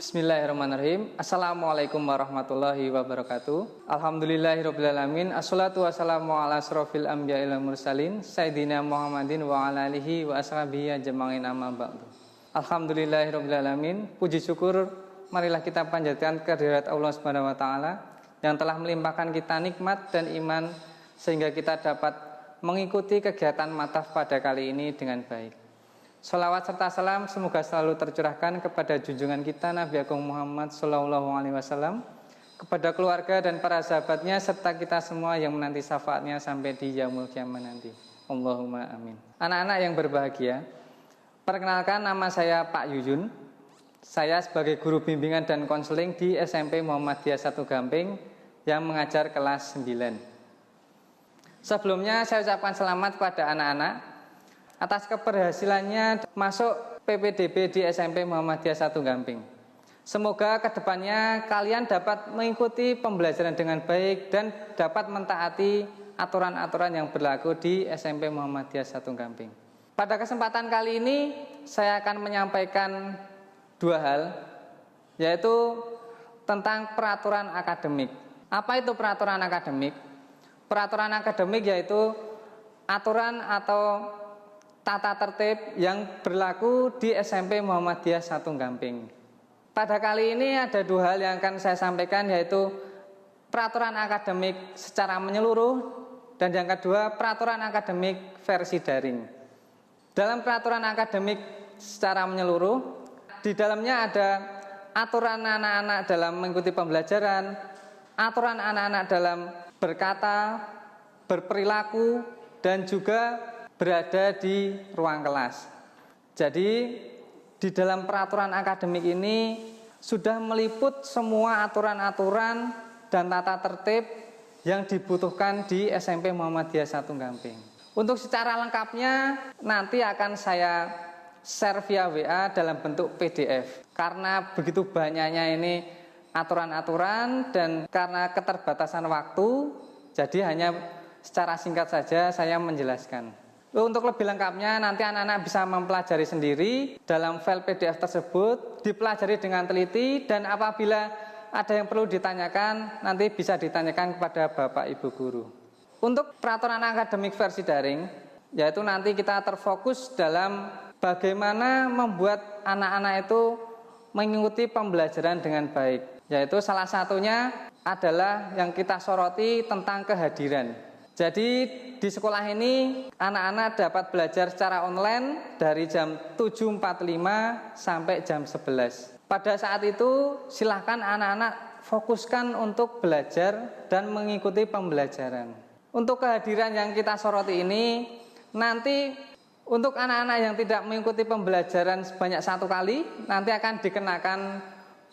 Bismillahirrahmanirrahim. Assalamualaikum warahmatullahi wabarakatuh. Alhamdulillahirrabbilalamin. Assalatu wassalamu ala asrofil anbiya'i wal mursalin Sayyidina Muhammadin wa ala alihi wa ashabihi ajma'in amma ba'du. Alhamdulillahirrabbilalamin. Puji syukur marilah kita panjatkan kehadirat Allah Subhanahu wa taala yang telah melimpahkan kita nikmat dan iman sehingga kita dapat mengikuti kegiatan mataf pada kali ini dengan baik. Salawat serta salam semoga selalu tercurahkan kepada junjungan kita Nabi Agung Muhammad Sallallahu Alaihi Wasallam, kepada keluarga dan para sahabatnya serta kita semua yang menanti syafaatnya sampai di yaumul kiamah nanti. Allahumma amin. Anak-anak yang berbahagia, perkenalkan nama saya Pak Yuyun. Saya sebagai guru bimbingan dan konseling di SMP Muhammadiyah 1 Gamping yang mengajar kelas 9. Sebelumnya saya ucapkan selamat kepada anak-anak atas keberhasilannya masuk PPDB di SMP Muhammadiyah 1 Gamping. Semoga kedepannya kalian dapat mengikuti pembelajaran dengan baik dan dapat mentaati aturan-aturan yang berlaku di SMP Muhammadiyah 1 Gamping. Pada kesempatan kali ini saya akan menyampaikan dua hal, yaitu tentang peraturan akademik. Apa itu peraturan akademik? Peraturan akademik yaitu aturan atau tata tertib yang berlaku di SMP Muhammadiyah 1 Gamping. Pada kali ini ada dua hal yang akan saya sampaikan, yaitu peraturan akademik secara menyeluruh dan yang kedua peraturan akademik versi daring. Dalam peraturan akademik secara menyeluruh, di dalamnya ada aturan anak-anak dalam mengikuti pembelajaran, aturan anak-anak dalam berkata, berperilaku, dan juga berada di ruang kelas. Jadi di dalam peraturan akademik ini sudah meliput semua aturan-aturan dan tata tertib yang dibutuhkan di SMP Muhammadiyah 1 Gamping. Untuk secara lengkapnya nanti akan saya share via WA dalam bentuk PDF. Karena begitu banyaknya ini aturan-aturan dan karena keterbatasan waktu, jadi hanya secara singkat saja saya menjelaskan. Untuk lebih lengkapnya nanti anak-anak bisa mempelajari sendiri dalam file PDF tersebut, dipelajari dengan teliti, dan apabila ada yang perlu ditanyakan nanti bisa ditanyakan kepada Bapak Ibu guru. Untuk peraturan akademik versi daring, yaitu nanti kita terfokus dalam bagaimana membuat anak-anak itu mengikuti pembelajaran dengan baik, yaitu salah satunya adalah yang kita soroti tentang kehadiran. Jadi di sekolah ini anak-anak dapat belajar secara online dari jam 7.45 sampai jam 11. Pada saat itu silahkan anak-anak fokuskan untuk belajar dan mengikuti pembelajaran. Untuk kehadiran yang kita soroti ini, nanti untuk anak-anak yang tidak mengikuti pembelajaran sebanyak 1 kali, nanti akan dikenakan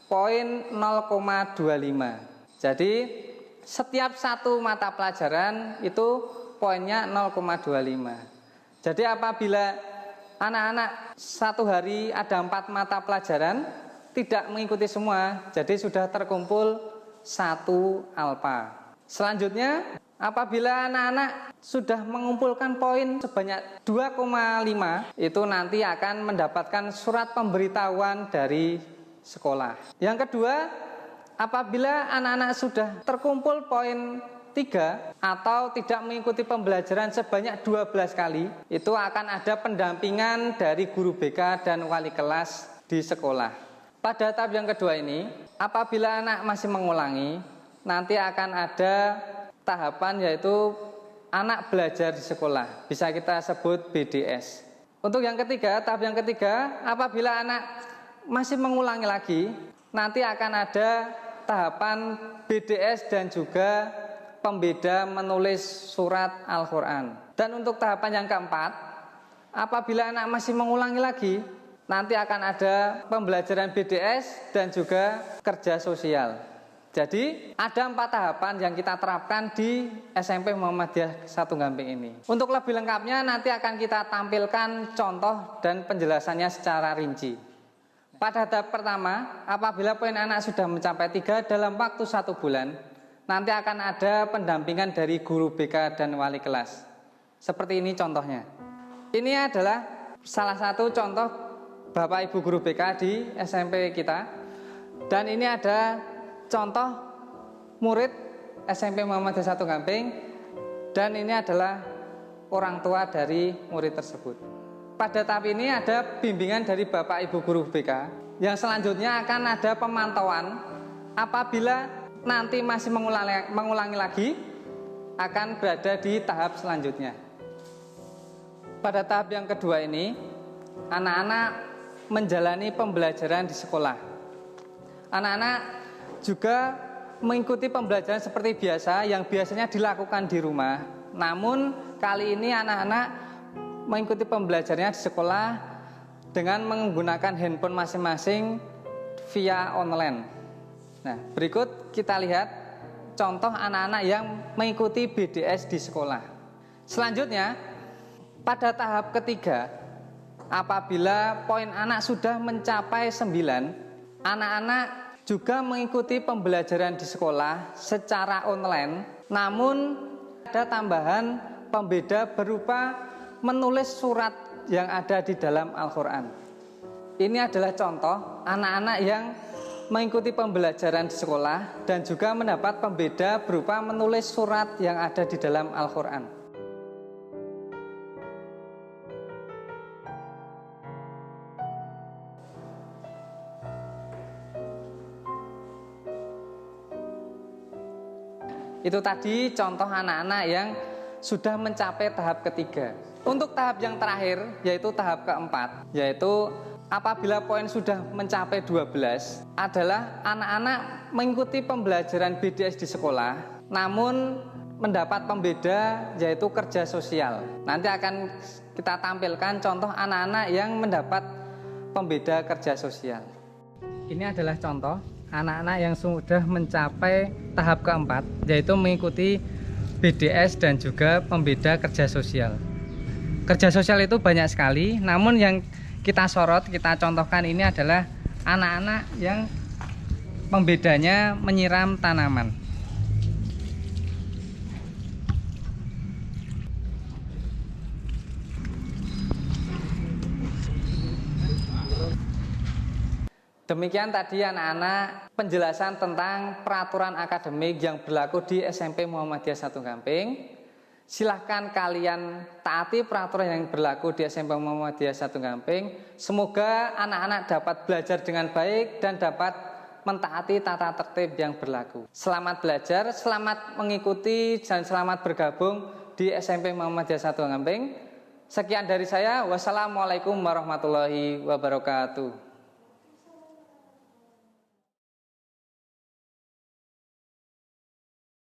poin 0,25. Jadi setiap satu mata pelajaran itu poinnya 0,25. Jadi apabila anak-anak satu hari ada 4 mata pelajaran tidak mengikuti semua, jadi sudah terkumpul 1 alfa. Selanjutnya apabila anak-anak sudah mengumpulkan poin sebanyak 2,5, itu nanti akan mendapatkan surat pemberitahuan dari sekolah. Yang kedua, apabila anak-anak sudah terkumpul poin 3 atau tidak mengikuti pembelajaran sebanyak 12 kali, itu akan ada pendampingan dari guru BK dan wali kelas di sekolah. Pada tahap yang kedua ini, apabila anak masih mengulangi, nanti akan ada tahapan yaitu anak belajar di sekolah, bisa kita sebut BDS. Untuk yang ketiga, tahap yang ketiga, apabila anak masih mengulangi lagi, nanti akan ada tahapan BDS dan juga pembeda menulis surat Al-Quran. Dan untuk tahapan yang keempat, apabila anak masih mengulangi lagi, nanti akan ada pembelajaran BDS dan juga kerja sosial. Jadi ada 4 tahapan yang kita terapkan di SMP Muhammadiyah 1 Gamping ini. Untuk lebih lengkapnya nanti akan kita tampilkan contoh dan penjelasannya secara rinci. Pada tahap pertama, apabila poin anak sudah mencapai 3 dalam waktu 1 bulan, nanti akan ada pendampingan dari guru BK dan wali kelas. Seperti ini contohnya. Ini adalah salah satu contoh Bapak Ibu guru BK di SMP kita. Dan ini ada contoh murid SMP Muhammadiyah 1 Gamping, dan ini adalah orang tua dari murid tersebut. Pada tahap ini ada bimbingan dari Bapak Ibu Guru BK. Yang selanjutnya akan ada pemantauan. Apabila nanti masih mengulangi lagi, akan berada di tahap selanjutnya. Pada tahap yang kedua ini, anak-anak menjalani pembelajaran di sekolah. Anak-anak juga mengikuti pembelajaran seperti biasa yang biasanya dilakukan di rumah. Namun kali ini anak-anak mengikuti pembelajarannya di sekolah dengan menggunakan handphone masing-masing via online. Nah, berikut kita lihat contoh anak-anak yang mengikuti BDS di sekolah. Selanjutnya, pada tahap ketiga, apabila poin anak sudah mencapai 9, anak-anak juga mengikuti pembelajaran di sekolah secara online, namun ada tambahan pembeda berupa menulis surat yang ada di dalam Al-Quran. Ini adalah contoh anak-anak yang mengikuti pembelajaran di sekolah dan juga mendapat pembeda berupa menulis surat yang ada di dalam Al-Quran. Itu tadi contoh anak-anak yang sudah mencapai tahap ketiga. Untuk tahap yang terakhir, yaitu tahap keempat, yaitu apabila poin sudah mencapai 12, adalah anak-anak mengikuti pembelajaran BDS di sekolah, namun mendapat pembeda yaitu kerja sosial. Nanti akan kita tampilkan contoh anak-anak yang mendapat pembeda kerja sosial. Ini adalah contoh anak-anak yang sudah mencapai tahap keempat, yaitu mengikuti BDS dan juga pembeda kerja sosial. Kerja sosial itu banyak sekali, namun yang kita sorot, kita contohkan ini adalah anak-anak yang pembedanya menyiram tanaman. Demikian tadi anak-anak penjelasan tentang peraturan akademik yang berlaku di SMP Muhammadiyah 1 Gamping. Silahkan kalian taati peraturan yang berlaku di SMP Muhammadiyah 1 Gamping. Semoga anak-anak dapat belajar dengan baik dan dapat mentaati tata tertib yang berlaku. Selamat belajar, selamat mengikuti dan selamat bergabung di SMP Muhammadiyah 1 Gamping. Sekian dari saya. Wassalamualaikum warahmatullahi wabarakatuh.